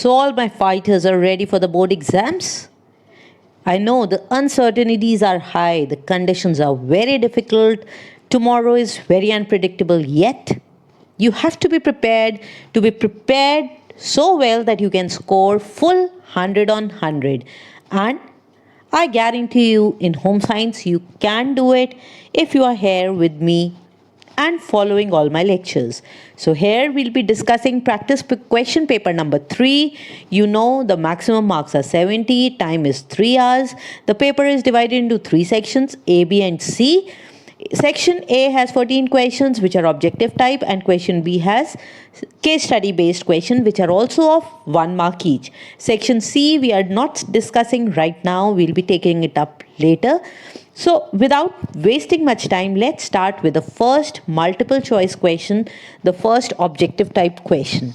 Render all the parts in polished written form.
So, all my fighters are ready for the board exams? I know the uncertainties are high, the conditions are very difficult, tomorrow is very unpredictable, yet you have to be prepared so well that you can score full 100 on 100. And I guarantee you, in home science, you can do it if you are here with me and following all my lectures. So, here we'll be discussing practice question paper number 3. You know the maximum marks are 70, time is 3 hours. The paper is divided into 3 sections A, B, and C. Section A has 14 questions which are objective type, and question B has case study based questions which are also of 1 mark each. Section C we are not discussing right now, we'll be taking it up later. So, without wasting much time, let's start with the first multiple choice question, the first objective type question.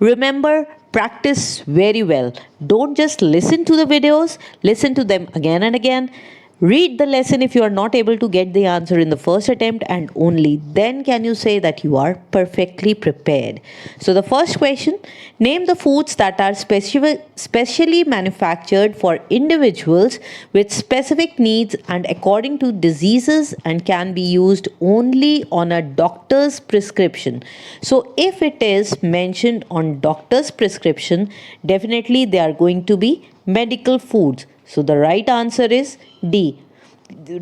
Remember, practice very well. Don't just listen to the videos, listen to them again and again. Read the lesson if you are not able to get the answer in the first attempt, and only then can you say that you are perfectly prepared. So, the first question, name the foods that are specially manufactured for individuals with specific needs and according to diseases and can be used only on a doctor's prescription. So, if it is mentioned on doctor's prescription, definitely they are going to be medical foods. So the right answer is D.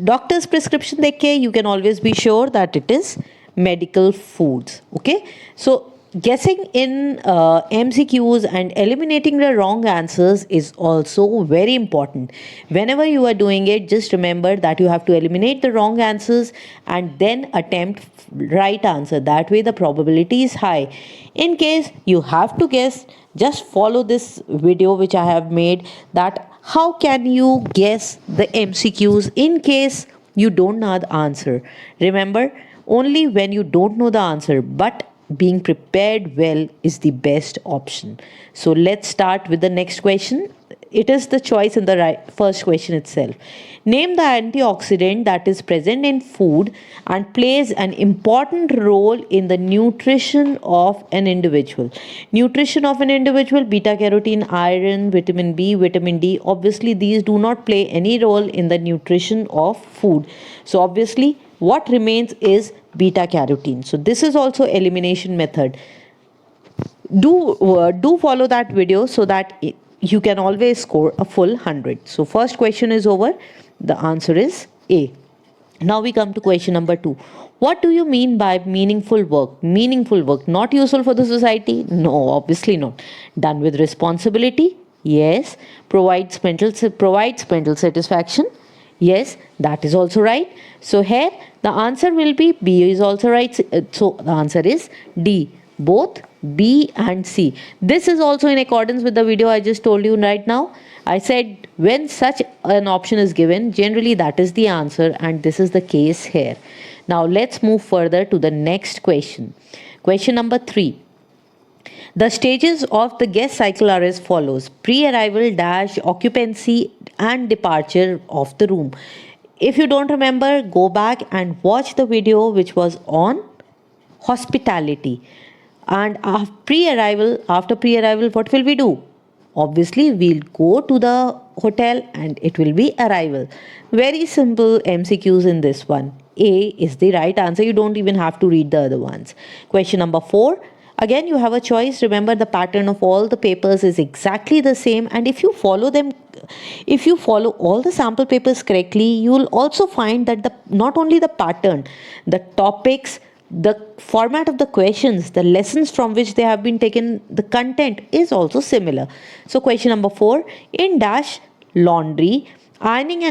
Doctor's prescription देके you can always be sure that it is medical foods. Okay. So guessing in MCQs and eliminating the wrong answers is also very important. Whenever you are doing it, just remember that you have to eliminate the wrong answers and then attempt right answer. That way the probability is high. In case you have to guess, just follow this video which I have made, that how can you guess the MCQs in case you don't know the answer. Remember, only when you don't know the answer, but being prepared well is the best option. So let's start with the next question. It is the choice in the first question itself. Name the antioxidant that is present in food and plays an important role in the nutrition of an individual. Nutrition of an individual, beta carotene, iron, vitamin B, vitamin D. Obviously, these do not play any role in the nutrition of food. So obviously, what remains is beta carotene. So this is also elimination method. Do follow that video so that you can always score a full 100. So first question is over. The answer is A. Now we come to question number 2. What do you mean by meaningful work? Meaningful work, not useful for the society? No, obviously not. Done with responsibility? Yes. Provides mental satisfaction? Yes, that is also right. So here the answer will be B is also right. So the answer is D. Both B and C. This is also in accordance with the video I just told you right now. I said when such an option is given, generally that is the answer, and this is the case here. Now let's move further to the next question. Question number 3. The stages of the guest cycle are as follows: pre-arrival, dash, occupancy, and departure of the room. If you don't remember, go back and watch the video which was on hospitality. And after pre-arrival, what will we do? Obviously, we'll go to the hotel and it will be arrival. Very simple MCQs in this one. A is the right answer. You don't even have to read the other ones. Question number 4. Again, you have a choice. Remember, the pattern of all the papers is exactly the same, and if you follow all the sample papers correctly, you will also find that not only the pattern, the topics, the format of the questions, the lessons from which they have been taken, the content is also similar. So question number 4, in dash laundry, ironing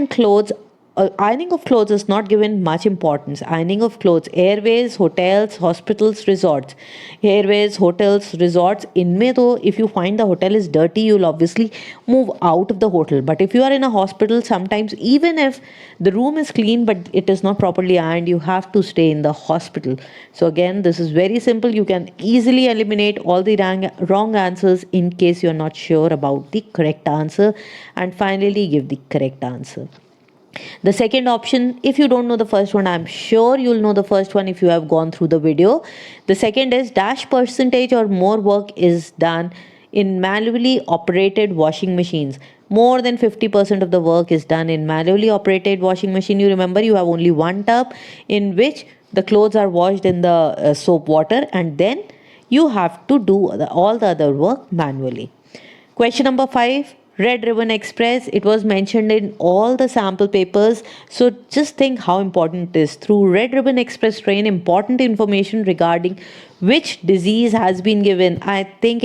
of clothes is not given much importance. Ironing of clothes, airways, hotels, hospitals, resorts. Airways, hotels, resorts. Inme though, if you find the hotel is dirty, you'll obviously move out of the hotel. But if you are in a hospital, sometimes even if the room is clean but it is not properly ironed, you have to stay in the hospital. So again, this is very simple. You can easily eliminate all the wrong answers in case you're not sure about the correct answer, and finally give the correct answer. The second option, if you don't know the first one, I'm sure you'll know the first one if you have gone through the video. The second is dash percentage or more work is done in manually operated washing machines. More than 50% of the work is done in manually operated washing machine. You remember you have only one tub in which the clothes are washed in the soap water, and then you have to do all the other work manually. Question number 5, Red Ribbon Express. It was mentioned in all the sample papers. So just think how important it is. Through Red Ribbon Express train, important information regarding which disease has been given. I think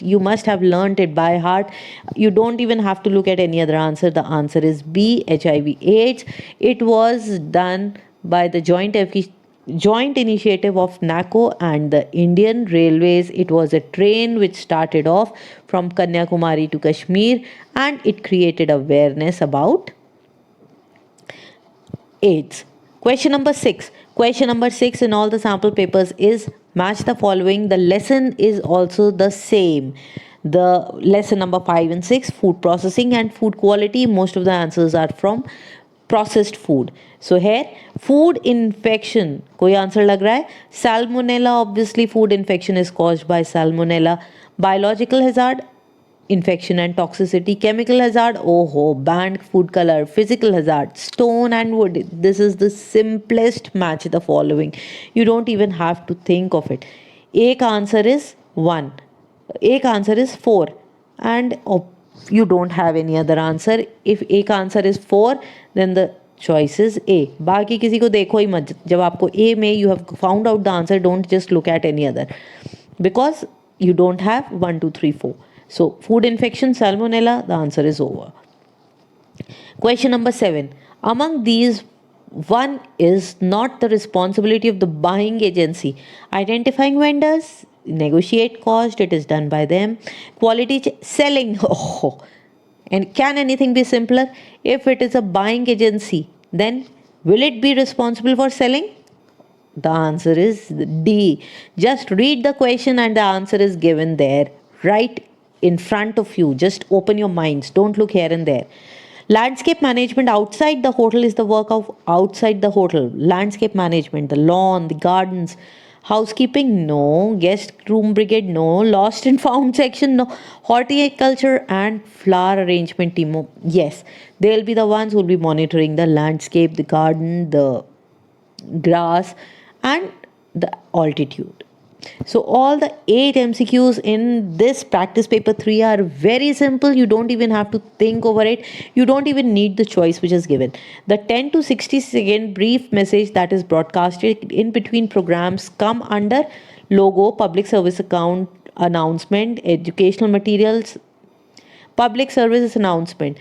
you must have learnt it by heart. You don't even have to look at any other answer. The answer is B, HIV AIDS. It was done by the joint initiative of NACO and the Indian Railways. It was a train which started off from Kanyakumari to Kashmir, and it created awareness about AIDS. Question number 6. Question number 6 in all the sample papers is match the following. The lesson is also the same. The lesson number 5 and 6, food processing and food quality. Most of the answers are from processed food. So here food infection, कोई answer लग रहा है? Salmonella, obviously food infection is caused by salmonella. Biological hazard, infection and toxicity. Chemical hazard, banned food color. Physical hazard, stone and wood. This is the simplest match the following. You don't even have to think of it. एक answer is 1, एक answer is 4, and you don't have any other answer. If एक answer is 4, then the choice is A. बाकी किसी को देखो ही मत. जब आपको A में you have found out the answer, don't just look at any other, because you don't have 1, 2, 3, 4. So food infection, salmonella, the answer is over. Question number 7. Among these, one is not the responsibility of the buying agency. Identifying vendors, negotiate cost, it is done by them. Selling. And can anything be simpler? If it is a buying agency, then will it be responsible for selling? The answer is D. Just read the question and the answer is given there, right in front of you. Just open your minds. Don't look here and there. Landscape management outside the hotel is the work of outside the hotel. Landscape management, the lawn, the gardens. Housekeeping, no. Guest room brigade, no. Lost and found section, no. Horticulture and flower arrangement team, yes. They'll be the ones who will be monitoring the landscape, the garden, the grass, and the altitude. So all the 8 MCQs in this practice paper 3 are very simple. You don't even have to think over it. You don't even need the choice which is given. The 10 to 60 second brief message that is broadcasted in between programs come under logo, public service account announcement, educational materials, public services announcement.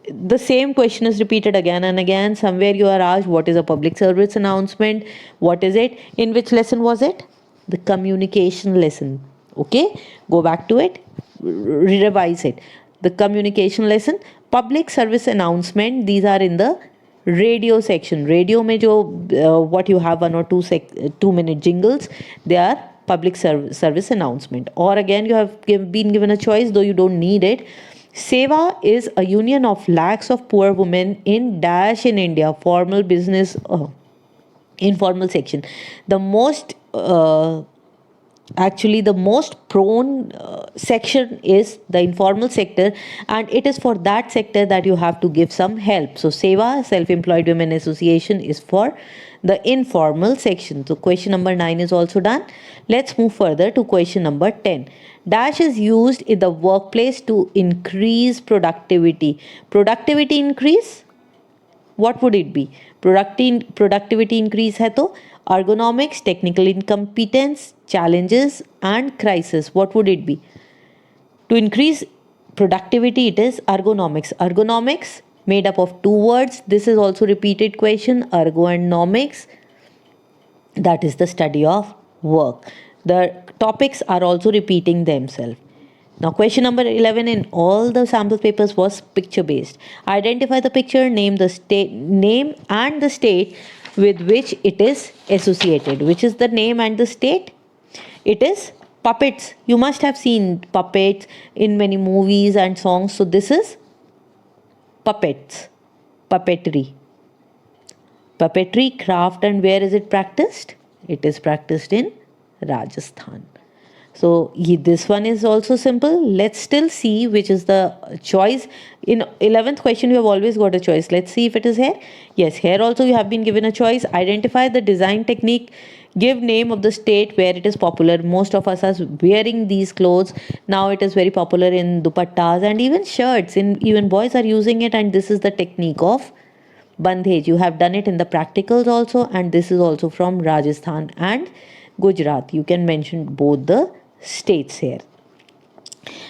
The same question is repeated again and again. Somewhere you are asked, what is a public service announcement? What is it? In which lesson was it? The communication lesson. Okay, go back to it, revise it. The communication lesson, public service announcement, these are in the radio section. Radio mein jo what you have 1 or 2 minute jingles, they are public service announcement. Or again, you have been given a choice, though you don't need it. Seva is a union of lakhs of poor women in dash in India, formal business, informal section. The most actually the most prone section is the informal sector, and it is for that sector that you have to give some help. So Seva, Self-Employed Women Association, is for the informal section. So question number 9 is also done. Let's move further to question number 10. Dash is used in the workplace to increase productivity. Productivity increase? What would it be? Productivity increase है तो ergonomics, technical incompetence, challenges and crisis. What would it be? To increase productivity, it is ergonomics. Ergonomics made up of 2 words. This is also repeated question. Ergo and nomics. That is the study of work. The topics are also repeating themselves. Now question number 11 in all the sample papers was picture based. Identify the picture, name and the state with which it is associated. Which is the name and the state? It is puppets. You must have seen puppets in many movies and songs. So this is puppets. Puppetry. Puppetry, craft, and where is it practiced? It is practiced in Rajasthan. So this one is also simple. Let's still see which is the choice. In 11th question, you have always got a choice. Let's see if it is here. Yes, here also you have been given a choice. Identify the design technique. Give name of the state where it is popular. Most of us are wearing these clothes. Now it is very popular in dupattas and even shirts. Even boys are using it, and this is the technique of bandhej. You have done it in the practicals also, and this is also from Rajasthan and Gujarat. You can mention both the states here.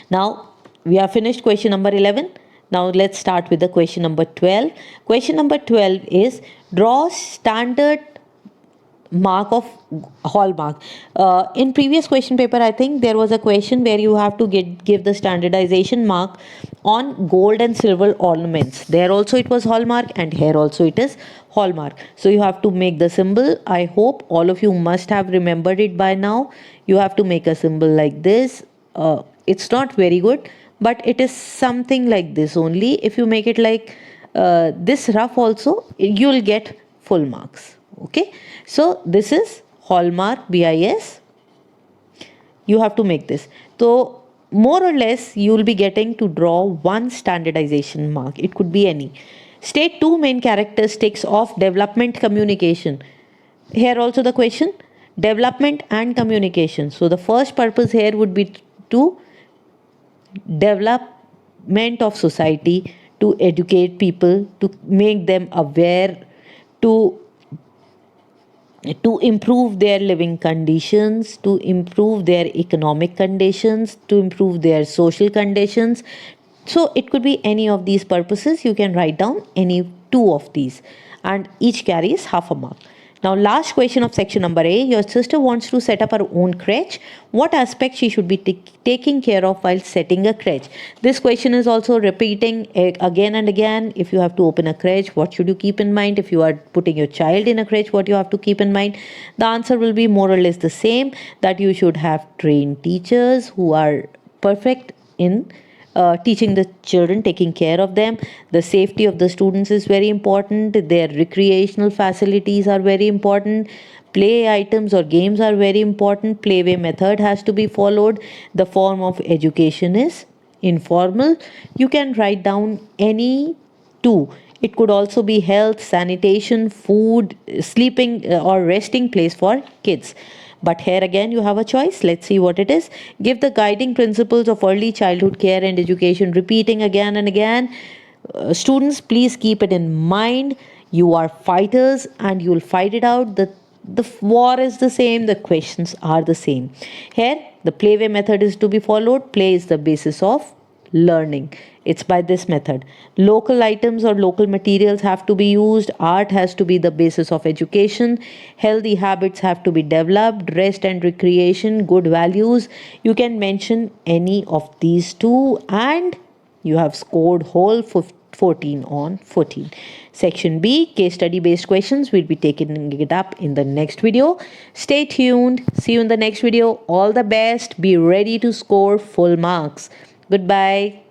Now we have finished question number 11. Now let's start with the question number 12. Question number 12 is draw standard mark of hallmark. In previous question paper, I think there was a question where you have to give the standardization mark on gold and silver ornaments. There also it was hallmark, and here also it is hallmark. So you have to make the symbol. I hope all of you must have remembered it by now. You have to make a symbol like this. It's not very good, but it is something like this only. If you make it like this rough also, you'll get full marks. Okay, so this is hallmark BIS. You have to make this. So more or less you will be getting to draw one standardization mark. It could be any. State two main characteristics of development communication. Here also the question, development and communication. So the first purpose here would be to development of society, to educate people, to make them aware, to improve their living conditions, to improve their economic conditions, to improve their social conditions. So it could be any of these purposes. You can write down any two of these, and each carries half a mark. Now, last question of section number A. Your sister wants to set up her own crèche. What aspect she should be taking care of while setting a crèche? This question is also repeating again and again. If you have to open a crèche, what should you keep in mind? If you are putting your child in a crèche, what you have to keep in mind? The answer will be more or less the same, that you should have trained teachers who are perfect in teaching the children, taking care of them. The safety of the students is very important. Their recreational facilities are very important. Play items or games are very important. Playway method has to be followed. The form of education is informal. You can write down any two. It could also be health, sanitation, food, sleeping or resting place for kids. But here again, you have a choice. Let's see what it is. Give the guiding principles of early childhood care and education, repeating again and again. Students, please keep it in mind. You are fighters and you'll fight it out. The war is the same, the questions are the same. Here, the playway method is to be followed. Play is the basis of learning. It's by this method. Local items or local materials have to be used. Art has to be the basis of education. Healthy habits have to be developed. Rest and recreation, good values. You can mention any of these two, and you have scored whole 14 on 14. Section B, case study based questions. We'll be taking it up in the next video. Stay tuned. See you in the next video. All the best. Be ready to score full marks. Goodbye.